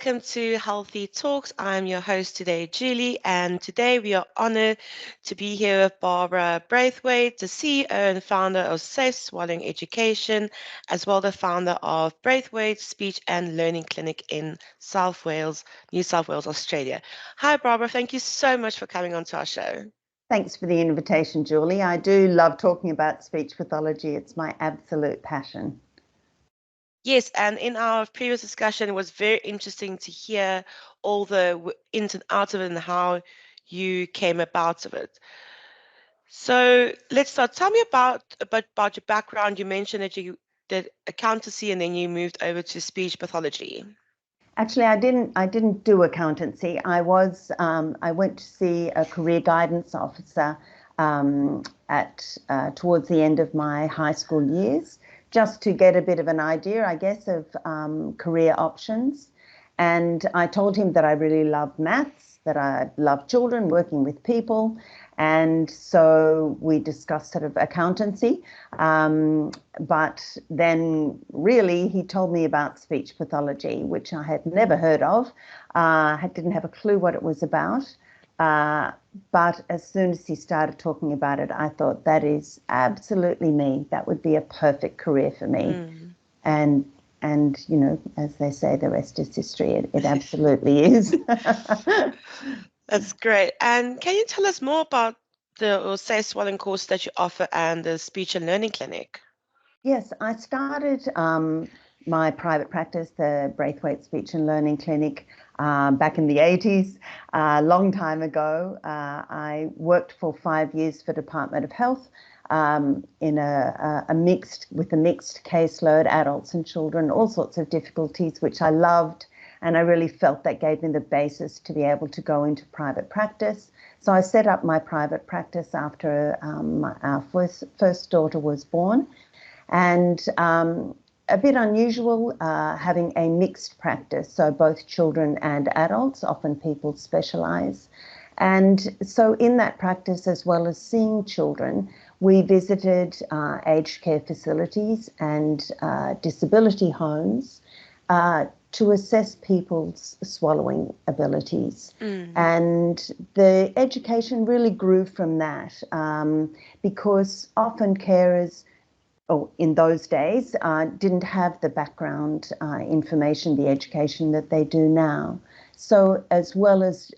welcome to Healthy Talks. I'm your host today, Julie, and today we are honored to be here with Barbara Braithwaite, the CEO and founder of Safe Swallowing Education, as well the founder of Braithwaite Speech and Learning Clinic in South Wales, New South Wales, Australia. Hi, Barbara. Thank you so much for coming on to our show. Thanks for the invitation, Julie. I do love talking about speech pathology. It's my absolute passion. Yes, and in our previous discussion, it was very interesting to hear all the ins and outs of it and how you came about of it. So let's start. Tell me about your background. You mentioned that you did accountancy and then you moved over to speech pathology. Actually, I didn't do accountancy. I went to see a career guidance officer towards the end of my high school years, just to get a bit of an idea, I guess, of career options. And I told him that I really loved maths, that I love children, working with people. And so we discussed sort of accountancy. But then really he told me about speech pathology, which I had never heard of. I didn't have a clue what it was about. But as soon as he started talking about it, I thought, that is absolutely me. That would be a perfect career for me. And you know, as they say, the rest is history. It absolutely is. That's great. And can you tell us more about the Safe Swallowing course that you offer and the speech and learning clinic? Yes, I started my private practice, the Braithwaite Speech and Learning Clinic, back in the 80s, a long time ago. I worked for 5 years for Department of Health with a mixed caseload, adults and children, all sorts of difficulties, which I loved. And I really felt that gave me the basis to be able to go into private practice. So I set up my private practice after our first daughter was born. And a bit unusual, having a mixed practice, so both children and adults. Often people specialise. And so in that practice, as well as seeing children, we visited aged care facilities and disability homes to assess people's swallowing abilities. And the education really grew from that because often carers, in those days, didn't have the background information, the education that they do now. So as well as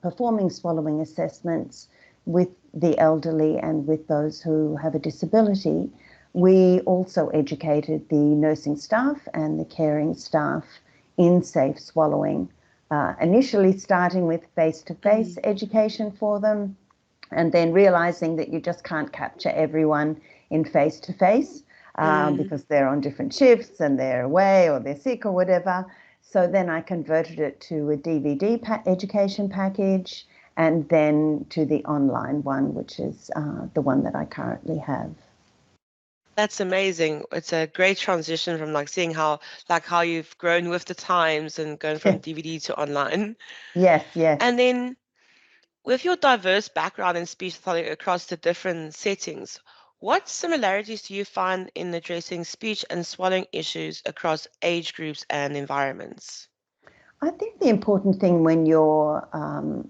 performing swallowing assessments with the elderly and with those who have a disability, we also educated the nursing staff and the caring staff in safe swallowing, initially starting with face-to-face education for them, and then realising that you just can't capture everyone in face-to-face because they're on different shifts and they're away or they're sick or whatever. So then I converted it to a DVD education package, and then to the online one, which is the one that I currently have. That's amazing. It's a great transition from seeing how you've grown with the times and going from DVD to online. Yes, yes. And then with your diverse background in speech pathology across the different settings, what similarities do you find in addressing speech and swallowing issues across age groups and environments? I think the important thing when you're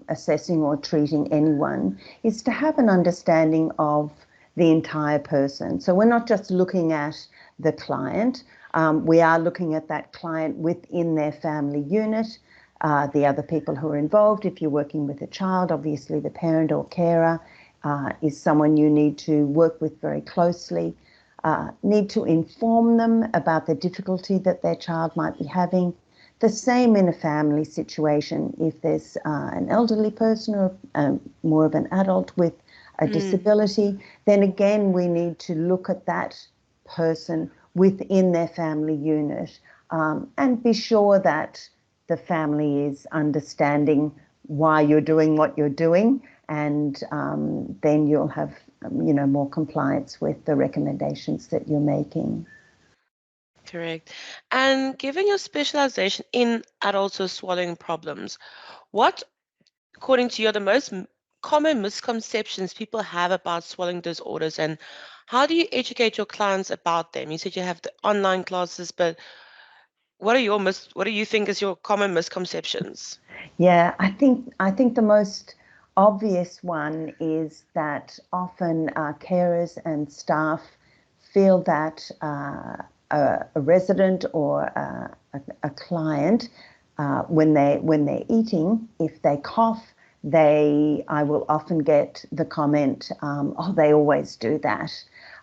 assessing or treating anyone is to have an understanding of the entire person. So we're not just looking at the client, we are looking at that client within their family unit, the other people who are involved. If you're working with a child, obviously the parent or carer is someone you need to work with very closely, need to inform them about the difficulty that their child might be having. The same in a family situation. If there's an elderly person or more of an adult with a disability, then again we need to look at that person within their family unit and be sure that the family is understanding why you're doing what you're doing, and then you'll have more compliance with the recommendations that you're making. Correct. And given your specialization in adults with swallowing problems, what, according to you, are the most common misconceptions people have about swallowing disorders, and how do you educate your clients about them? You said you have the online classes, but what do you think is your common misconceptions? Yeah, I think the most obvious one is that often carers and staff feel that a resident or a client, when they're eating, if they cough, I will often get the comment, "Oh, they always do that,"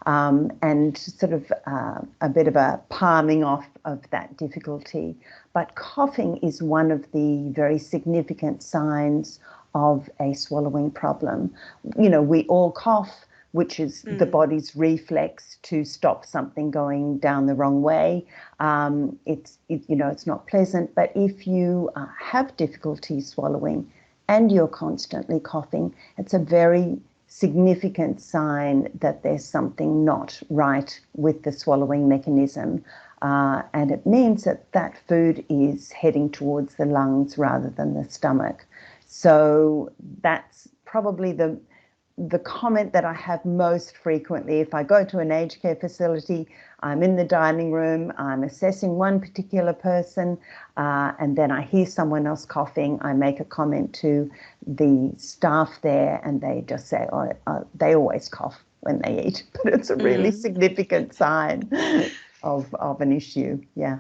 and sort of a bit of a palming off of that difficulty. But coughing is one of the very significant signs of a swallowing problem. We all cough, which is the Mm. body's reflex to stop something going down the wrong way. It's not pleasant, but if you have difficulty swallowing and you're constantly coughing, it's a very significant sign that there's something not right with the swallowing mechanism. And it means that that food is heading towards the lungs rather than the stomach. So that's probably the comment that I have most frequently. If I go to an aged care facility, I'm in the dining room, I'm assessing one particular person, and then I hear someone else coughing. I make a comment to the staff there, and they just say, "Oh, they always cough when they eat," but it's a really Mm. significant sign of an issue. Yeah.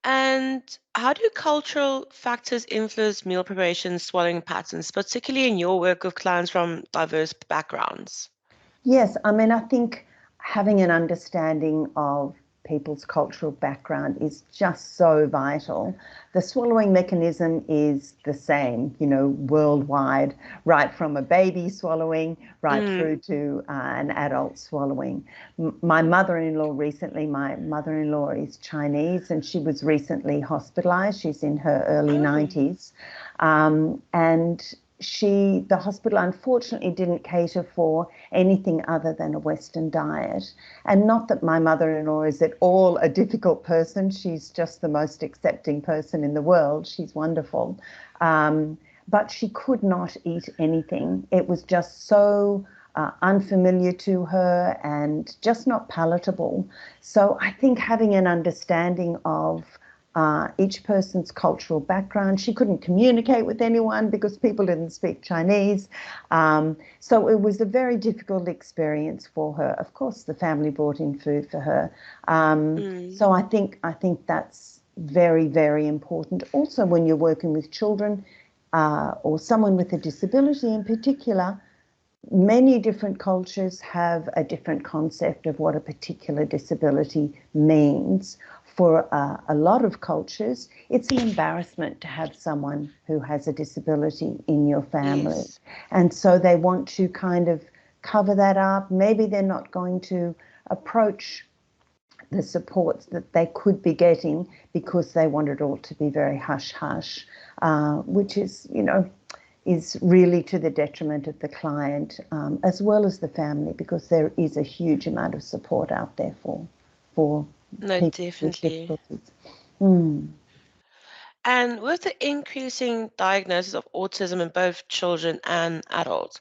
And how do cultural factors influence meal preparation, swallowing patterns, particularly in your work with clients from diverse backgrounds? Yes, I mean, I think having an understanding of people's cultural background is just so vital. The swallowing mechanism is the same, worldwide, right from a baby swallowing right Mm. through to an adult swallowing. My mother-in-law is Chinese, and she was recently hospitalized. She's in her early Oh. 90s. And the hospital unfortunately didn't cater for anything other than a Western diet. And not that my mother-in-law is at all a difficult person. She's just the most accepting person in the world. She's wonderful. But she could not eat anything. It was just so unfamiliar to her and just not palatable. So I think having an understanding of each person's cultural background. She couldn't communicate with anyone because people didn't speak Chinese. So it was a very difficult experience for her. Of course, the family brought in food for her. Mm. So I think that's very, very important. Also, when you're working with children or someone with a disability in particular, many different cultures have a different concept of what a particular disability means. For a lot of cultures, it's an embarrassment to have someone who has a disability in your family. Yes. And so they want to kind of cover that up. Maybe they're not going to approach the supports that they could be getting because they want it all to be very hush hush, which is really to the detriment of the client as well as the family, because there is a huge amount of support out there for No, people with definitely. difficulties. Mm. And with the increasing diagnosis of autism in both children and adults,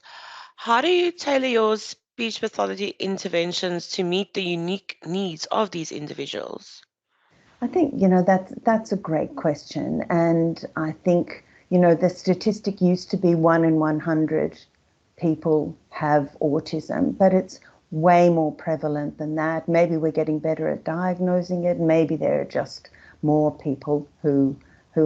how do you tailor your speech pathology interventions to meet the unique needs of these individuals? I think that's a great question, and I think the statistic used to be 1 in 100 people have autism, but it's way more prevalent than that. Maybe we're getting better at diagnosing it. Maybe there are just more people who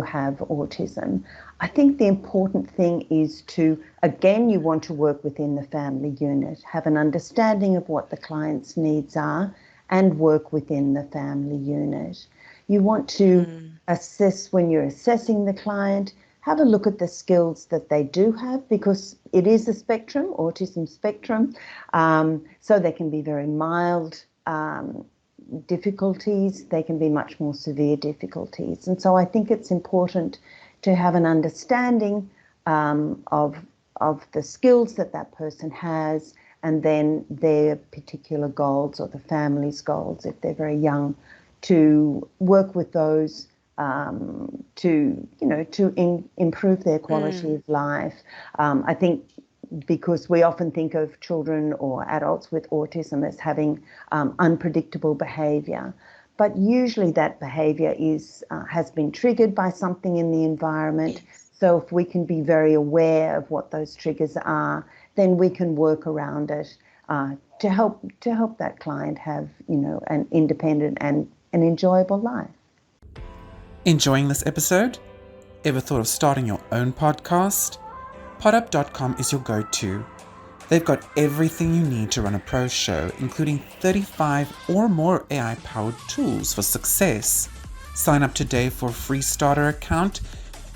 have autism. I think the important thing is to, again, you want to work within the family unit, have an understanding of what the client's needs are, and work within the family unit. You want to Mm. assess, when you're assessing the client, have a look at the skills that they do have, because it is a spectrum, autism spectrum. So they can be very mild difficulties, they can be much more severe difficulties. And so I think it's important to have an understanding of the skills that that person has, and then their particular goals or the family's goals if they're very young, to work with those to improve their quality Mm. of life. I think because we often think of children or adults with autism as having unpredictable behaviour, but usually that behavior has been triggered by something in the environment. Yes. So if we can be very aware of what those triggers are, then we can work around it to help that client have, an independent and an enjoyable life. Enjoying this episode? Ever thought of starting your own podcast? Podup.com is your go-to. They've got everything you need to run a pro show, including 35 or more AI-powered tools for success. Sign up today for a free starter account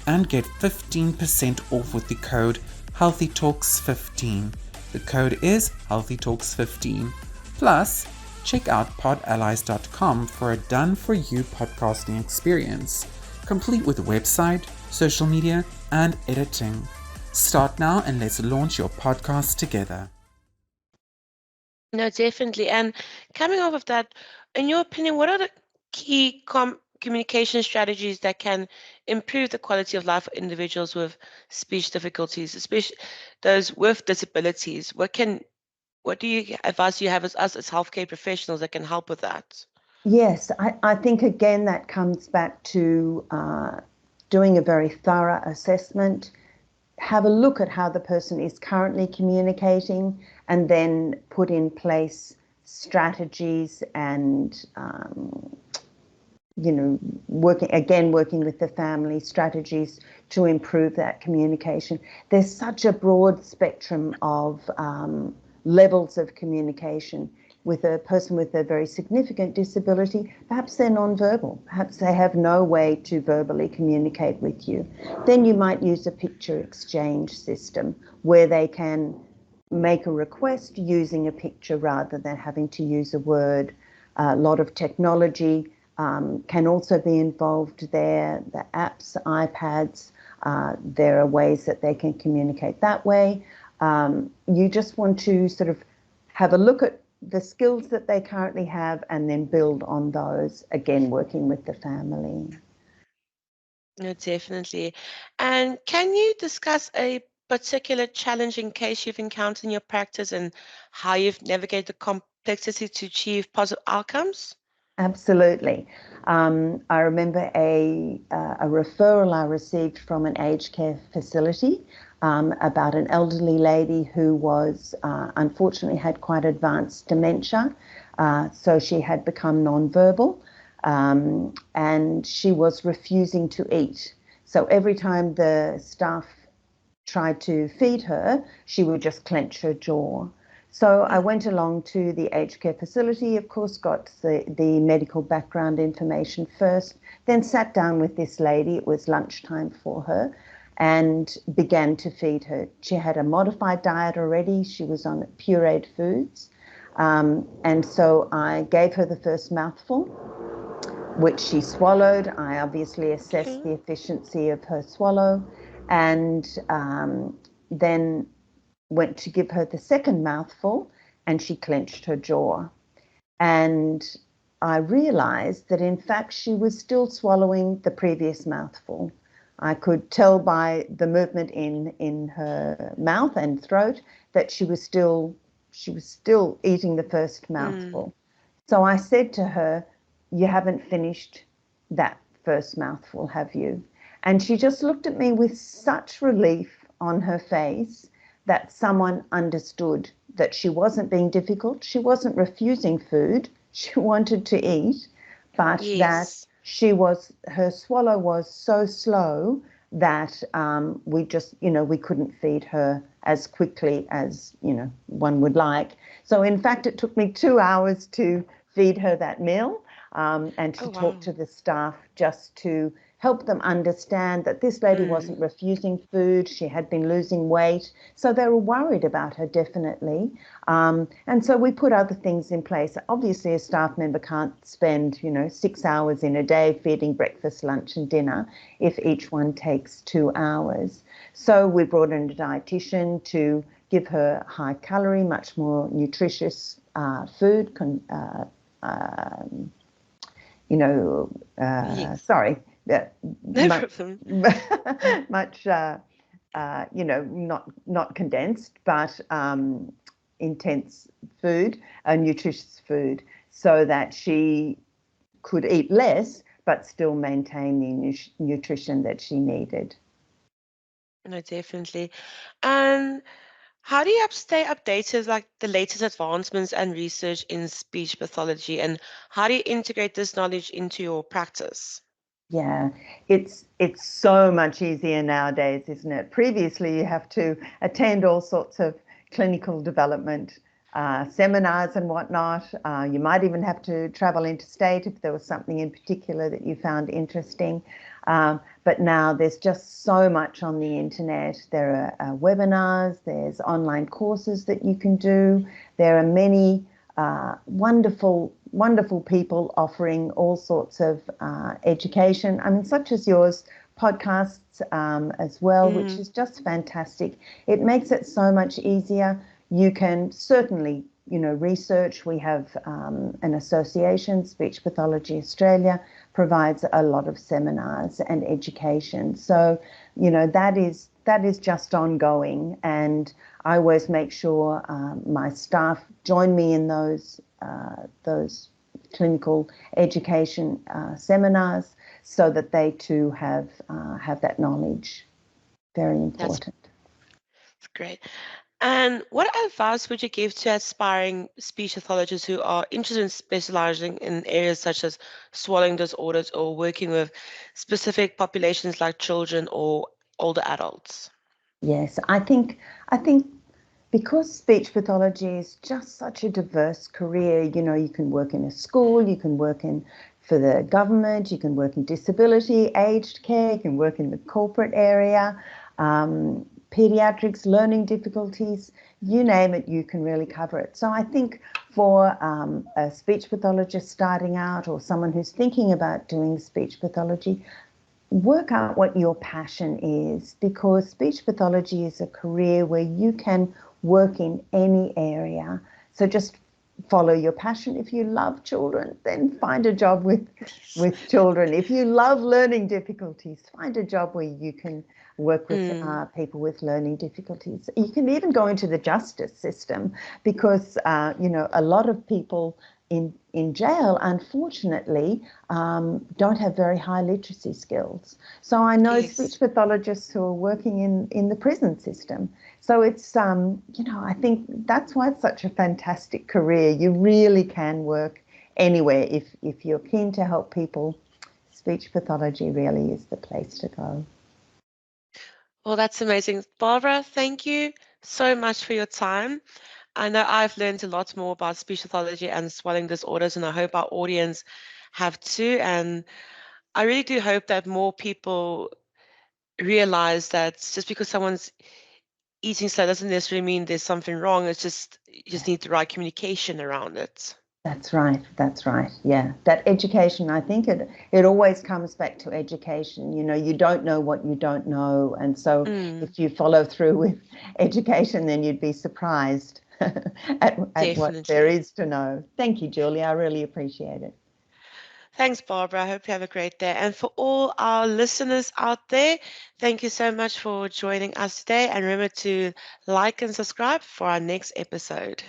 and get 15% off with the code HealthETalks15. The code is HealthETalks15. Plus, check out podallies.com for a done-for-you podcasting experience, complete with website, social media, and editing. Start now and let's launch your podcast together. No, definitely. And coming off of that, in your opinion, what are the key communication strategies that can improve the quality of life for individuals with speech difficulties, especially those with disabilities? What do you advise you have as us as healthcare professionals that can help with that? Yes, I think again that comes back to doing a very thorough assessment. Have a look at how the person is currently communicating, and then put in place strategies and working with the family, strategies to improve that communication. There's such a broad spectrum of levels of communication. With a person with a very significant disability, perhaps they're nonverbal, perhaps they have no way to verbally communicate with you. Then you might use a picture exchange system where they can make a request using a picture rather than having to use a word. A lot of technology can also be involved there. The apps, iPads, there are ways that they can communicate that way. You just want to sort of have a look at the skills that they currently have and then build on those, again, working with the family. No, definitely. And can you discuss a particular challenging case you've encountered in your practice and how you've navigated the complexity to achieve positive outcomes? Absolutely. I remember a referral I received from an aged care facility about an elderly lady who was unfortunately had quite advanced dementia. So she had become nonverbal, and she was refusing to eat. So every time the staff tried to feed her, she would just clench her jaw. So I went along to the aged care facility, of course, got the medical background information first, then sat down with this lady. It was lunchtime for her, and began to feed her. She had a modified diet already. She was on pureed foods. And so I gave her the first mouthful, which she swallowed. I obviously assessed Okay. the efficiency of her swallow, and then went to give her the second mouthful, and she clenched her jaw. And I realized that in fact she was still swallowing the previous mouthful. I could tell by the movement in her mouth and throat that she was still eating the first Mm. mouthful. So I said to her, "You haven't finished that first mouthful, have you?" And she just looked at me with such relief on her face that someone understood that she wasn't being difficult, she wasn't refusing food, she wanted to eat, but that Yes. her swallow was so slow that we couldn't feed her as quickly as, one would like. So in fact, it took me 2 hours to feed her that meal, and to Oh, talk wow. to the staff just to help them understand that this lady Mm. wasn't refusing food. She had been losing weight. So they were worried about her, definitely. And so we put other things in place. Obviously, a staff member can't spend, 6 hours in a day feeding breakfast, lunch, and dinner if each one takes 2 hours. So we brought in a dietitian to give her high calorie, much more nutritious food, Yes. sorry, No much, problem. much, not condensed, but intense food, nutritious food, so that she could eat less, but still maintain the nutrition that she needed. No, definitely. And how do you stay updated, like the latest advancements and research in speech pathology, and how do you integrate this knowledge into your practice? Yeah, it's so much easier nowadays, isn't it? Previously, you have to attend all sorts of clinical development seminars and whatnot. You might even have to travel interstate if there was something in particular that you found interesting. But now there's just so much on the internet. There are webinars, there's online courses that you can do. There are many wonderful people offering all sorts of education. I mean, such as yours, podcasts as well, which is just fantastic. It makes it so much easier. You can certainly, research. We have an association, Speech Pathology Australia, provides a lot of seminars and education. So, that is just ongoing, and I always make sure my staff join me in those clinical education seminars, so that they too have that knowledge. Very important. That's great. And what advice would you give to aspiring speech pathologists who are interested in specializing in areas such as swallowing disorders or working with specific populations like children or older adults? Yes, I think because speech pathology is just such a diverse career, you can work in a school, you can work in for the government, you can work in disability, aged care, you can work in the corporate area, pediatrics, learning difficulties, you name it, you can really cover it. So I think for a speech pathologist starting out, or someone who's thinking about doing speech pathology, work out what your passion is, because speech pathology is a career where you can work in any area. So just follow your passion. If you love children, then find a job with children. If you love learning difficulties, find a job where you can work with people with learning difficulties. You can even go into the justice system, because a lot of people in jail, unfortunately, don't have very high literacy skills. So I know speech pathologists who are working in the prison system. So it's, I think that's why it's such a fantastic career. You really can work anywhere. If you're keen to help people, speech pathology really is the place to go. Well, that's amazing. Barbara, thank you so much for your time. I know I've learned a lot more about speech pathology and swallowing disorders, and I hope our audience have too. And I really do hope that more people realize that just because someone's eating slow doesn't necessarily mean there's something wrong. It's just you just need the right communication around it. That's right. That's right. Yeah. That education, I think it always comes back to education. You don't know what you don't know. And so if you follow through with education, then you'd be surprised at what there Definitely. is to know. Thank you, Julie. I really appreciate it. Thanks, Barbara. I hope you have a great day. And for all our listeners out there, thank you so much for joining us today. And remember to like and subscribe for our next episode.